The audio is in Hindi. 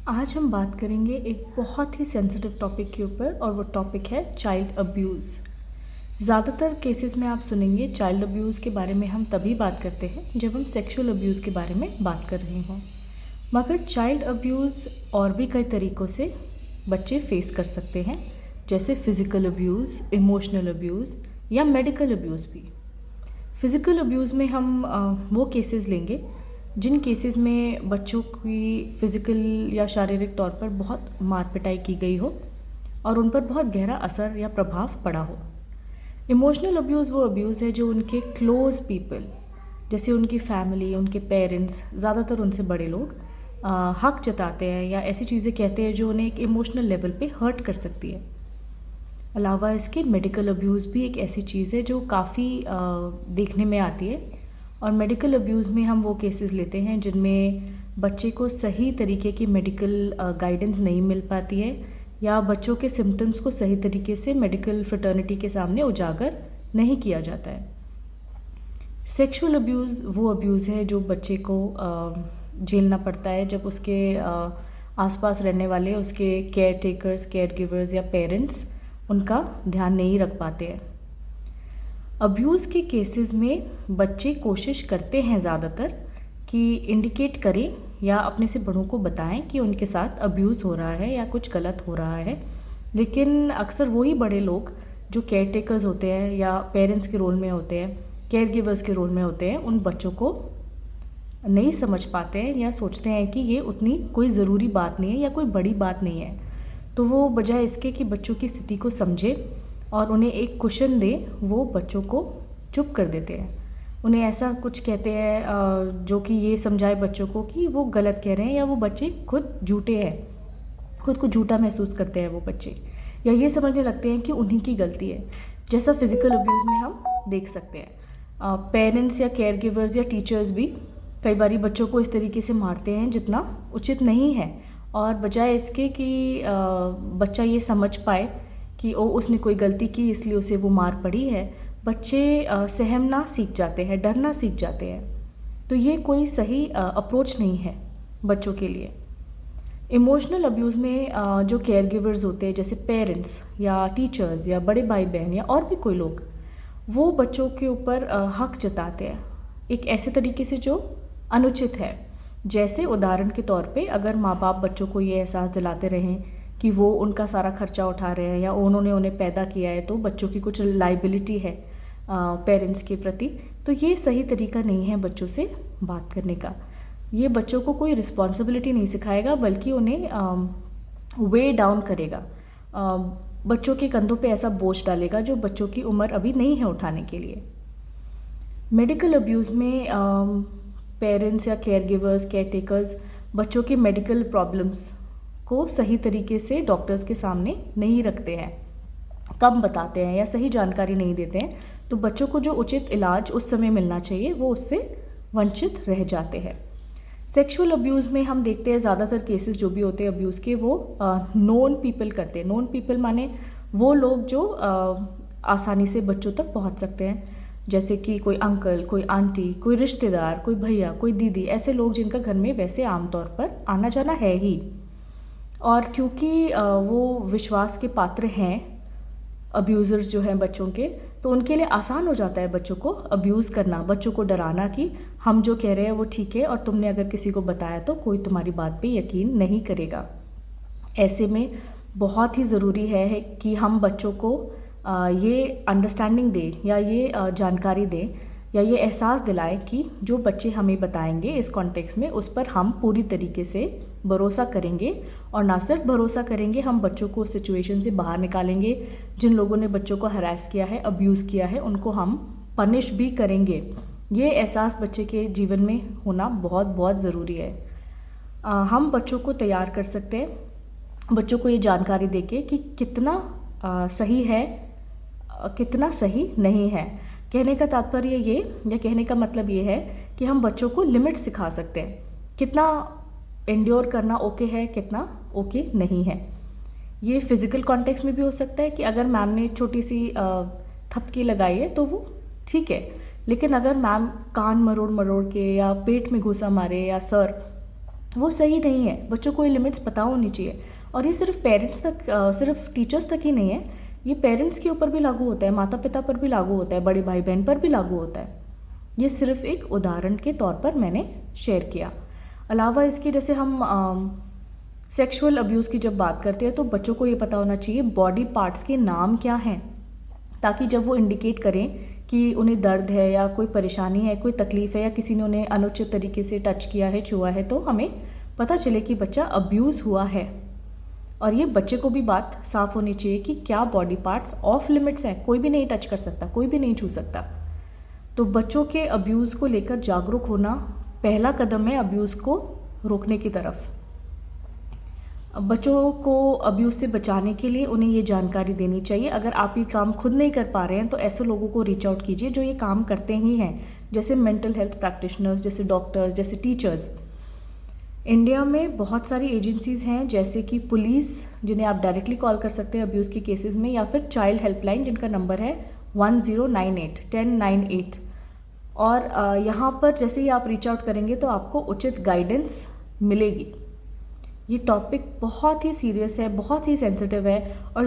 आज हम बात करेंगे एक बहुत ही सेंसिटिव टॉपिक के ऊपर और वो टॉपिक है चाइल्ड अब्यूज़। ज़्यादातर केसेस में आप सुनेंगे चाइल्ड अब्यूज़ के बारे में हम तभी बात करते हैं जब हम सेक्सुअल अब्यूज़ के बारे में बात कर रहे हों, मगर चाइल्ड अब्यूज़ और भी कई तरीक़ों से बच्चे फेस कर सकते हैं, जैसे फ़िज़िकल अब्यूज़, इमोशनल अब्यूज़ या मेडिकल अब्यूज़ भी। फ़िज़िकल अब्यूज़ में हम वो केसेस लेंगे जिन केसेस में बच्चों की फ़िज़िकल या शारीरिक तौर पर बहुत मार पिटाई की गई हो और उन पर बहुत गहरा असर या प्रभाव पड़ा हो। इमोशनल अब्यूज़ वो अब्यूज़ है जो उनके क्लोज़ पीपल, जैसे उनकी फैमिली, उनके पेरेंट्स, ज़्यादातर उनसे बड़े लोग हक जताते हैं या ऐसी चीज़ें कहते हैं जो उन्हें एक इमोशनल लेवल पे हर्ट कर सकती है। अलावा इसके मेडिकल अब्यूज़ भी एक ऐसी चीज़ है जो काफ़ी देखने में आती है, और मेडिकल अब्यूज़ में हम वो केसेस लेते हैं जिनमें बच्चे को सही तरीके की मेडिकल गाइडेंस नहीं मिल पाती है या बच्चों के सिम्टम्स को सही तरीके से मेडिकल फ्रेटर्निटी के सामने उजागर नहीं किया जाता है। सेक्सुअल अब्यूज़ वो अब्यूज़ है जो बच्चे को झेलना पड़ता है जब उसके आसपास रहने वाले उसके केयर टेकर्स, केयर गिवर्स या पेरेंट्स उनका ध्यान नहीं रख पाते हैं। अब्यूज़ के केसेस में बच्चे कोशिश करते हैं ज़्यादातर कि इंडिकेट करें या अपने से बड़ों को बताएं कि उनके साथ अब्यूज़ हो रहा है या कुछ गलत हो रहा है, लेकिन अक्सर वही बड़े लोग जो केयर टेकर्स होते हैं या पेरेंट्स के रोल में होते हैं, केयर गिवर्स के रोल में होते हैं, उन बच्चों को नहीं समझ पाते हैं या सोचते हैं कि ये उतनी कोई ज़रूरी बात नहीं है या कोई बड़ी बात नहीं है। तो वो बजाय इसके कि बच्चों की स्थिति को समझे और उन्हें एक कुशन दे, वो बच्चों को चुप कर देते हैं। उन्हें ऐसा कुछ कहते हैं जो कि ये समझाए बच्चों को कि वो गलत कह रहे हैं या वो बच्चे खुद झूठे हैं, खुद को झूठा महसूस करते हैं वो बच्चे, या ये समझने लगते हैं कि उन्हीं की गलती है, जैसा फ़िज़िकल अब्यूज़ में हम देख सकते हैं। पेरेंट्स या केयर गिवर्स या टीचर्स भी कई बारी बच्चों को इस तरीके से मारते हैं जितना उचित नहीं है, और बजाय इसके कि बच्चा ये समझ पाए कि उसने कोई गलती की इसलिए उसे वो मार पड़ी है, बच्चे सहमना सीख जाते हैं, डरना सीख जाते हैं। तो ये कोई सही अप्रोच नहीं है बच्चों के लिए। इमोशनल अब्यूज़ में जो केयर गिवर्स होते हैं, जैसे पेरेंट्स या टीचर्स या बड़े भाई बहन या और भी कोई लोग, वो बच्चों के ऊपर हक जताते हैं एक ऐसे तरीके से जो अनुचित है। जैसे उदाहरण के तौर पे अगर माँ बाप बच्चों को ये एहसास दिलाते रहें कि वो उनका सारा खर्चा उठा रहे हैं या उन्होंने उन्हें पैदा किया है, तो बच्चों की कुछ लाइबिलिटी है पेरेंट्स के प्रति, तो ये सही तरीका नहीं है बच्चों से बात करने का। ये बच्चों को कोई रिस्पॉन्सिबिलिटी नहीं सिखाएगा, बल्कि उन्हें वे डाउन करेगा, बच्चों के कंधों पे ऐसा बोझ डालेगा जो बच्चों की उम्र अभी नहीं है उठाने के लिए। मेडिकल अब्यूज़ में पेरेंट्स या केयर गिवर्स, केयर टेकर्स बच्चों के मेडिकल प्रॉब्लम्स को सही तरीके से डॉक्टर्स के सामने नहीं रखते हैं, कम बताते हैं या सही जानकारी नहीं देते हैं, तो बच्चों को जो उचित इलाज उस समय मिलना चाहिए वो उससे वंचित रह जाते हैं। सेक्सुअल अब्यूज़ में हम देखते हैं ज़्यादातर केसेस जो भी होते हैं अब्यूज़ के, वो नोन पीपल करते हैं। नोन पीपल माने वो लोग जो आसानी से बच्चों तक पहुंच सकते हैं, जैसे कि कोई अंकल, कोई आंटी, कोई रिश्तेदार, कोई भैया, कोई दीदी, ऐसे लोग जिनका घर में वैसे आमतौर पर आना जाना है ही, और क्योंकि वो विश्वास के पात्र हैं अब्यूज़र्स जो हैं बच्चों के, तो उनके लिए आसान हो जाता है बच्चों को अब्यूज़ करना, बच्चों को डराना कि हम जो कह रहे हैं वो ठीक है और तुमने अगर किसी को बताया तो कोई तुम्हारी बात पे यकीन नहीं करेगा। ऐसे में बहुत ही ज़रूरी है कि हम बच्चों को ये अंडरस्टैंडिंग दें या ये जानकारी दें या ये एहसास दिलाएं कि जो बच्चे हमें बताएंगे इस कॉन्टेक्स्ट में, उस पर हम पूरी तरीके से भरोसा करेंगे, और ना सिर्फ भरोसा करेंगे, हम बच्चों को उस सिचुएशन से बाहर निकालेंगे। जिन लोगों ने बच्चों को हरास किया है, अब्यूज़ किया है, उनको हम पनिश भी करेंगे। ये एहसास बच्चे के जीवन में होना बहुत बहुत ज़रूरी है। हम बच्चों को तैयार कर सकते हैं, बच्चों को ये जानकारी देके कि कितना सही है, कितना सही नहीं है। कहने का तात्पर्य ये या कहने का मतलब ये है कि हम बच्चों को लिमिट सिखा सकते हैं, कितना एंड्योर करना ओके है, कितना ओके नहीं है। ये फिज़िकल कॉन्टेक्स्ट में भी हो सकता है कि अगर मैम ने छोटी सी थपकी लगाई है तो वो ठीक है, लेकिन अगर मैम कान मरोड़ मरोड़ के या पेट में घूसा मारे या सर वो सही नहीं है। बच्चों को ये लिमिट्स पता होनी चाहिए। और ये सिर्फ पेरेंट्स तक, सिर्फ टीचर्स तक ही नहीं है, ये पेरेंट्स के ऊपर भी लागू होता है, माता पिता पर भी लागू होता है, बड़े भाई बहन पर भी लागू होता है। ये सिर्फ एक उदाहरण के तौर पर मैंने शेयर किया। अलावा इसकी, जैसे हम सेक्सुअल अब्यूज़ की जब बात करते हैं तो बच्चों को ये पता होना चाहिए बॉडी पार्ट्स के नाम क्या हैं, ताकि जब वो इंडिकेट करें कि उन्हें दर्द है या कोई परेशानी है, कोई तकलीफ़ है, या किसी ने उन्हें अनुचित तरीके से टच किया है, छुआ है, तो हमें पता चले कि बच्चा अब्यूज़ हुआ है। और ये बच्चे को भी बात साफ़ होनी चाहिए कि क्या बॉडी पार्ट्स ऑफ लिमिट्स हैं, कोई भी नहीं टच कर सकता, कोई भी नहीं छू सकता। तो बच्चों के अब्यूज़ को लेकर जागरूक होना पहला कदम है अब्यूज़ को रोकने की तरफ। बच्चों को अब्यूज़ से बचाने के लिए उन्हें ये जानकारी देनी चाहिए। अगर आप ये काम खुद नहीं कर पा रहे हैं तो ऐसे लोगों को रीच आउट कीजिए जो ये काम करते ही हैं, जैसे मेंटल हेल्थ प्रैक्टिशनर्स, जैसे डॉक्टर्स, जैसे टीचर्स। इंडिया में बहुत सारी एजेंसीज़ हैं, जैसे कि पुलिस, जिन्हें आप डायरेक्टली कॉल कर सकते हैं अब्यूज़ के केसेस में, या फिर चाइल्ड हेल्पलाइन जिनका नंबर है 1098। और यहाँ पर जैसे ही आप रीच आउट करेंगे तो आपको उचित गाइडेंस मिलेगी। ये टॉपिक बहुत ही सीरियस है, बहुत ही सेंसिटिव है, और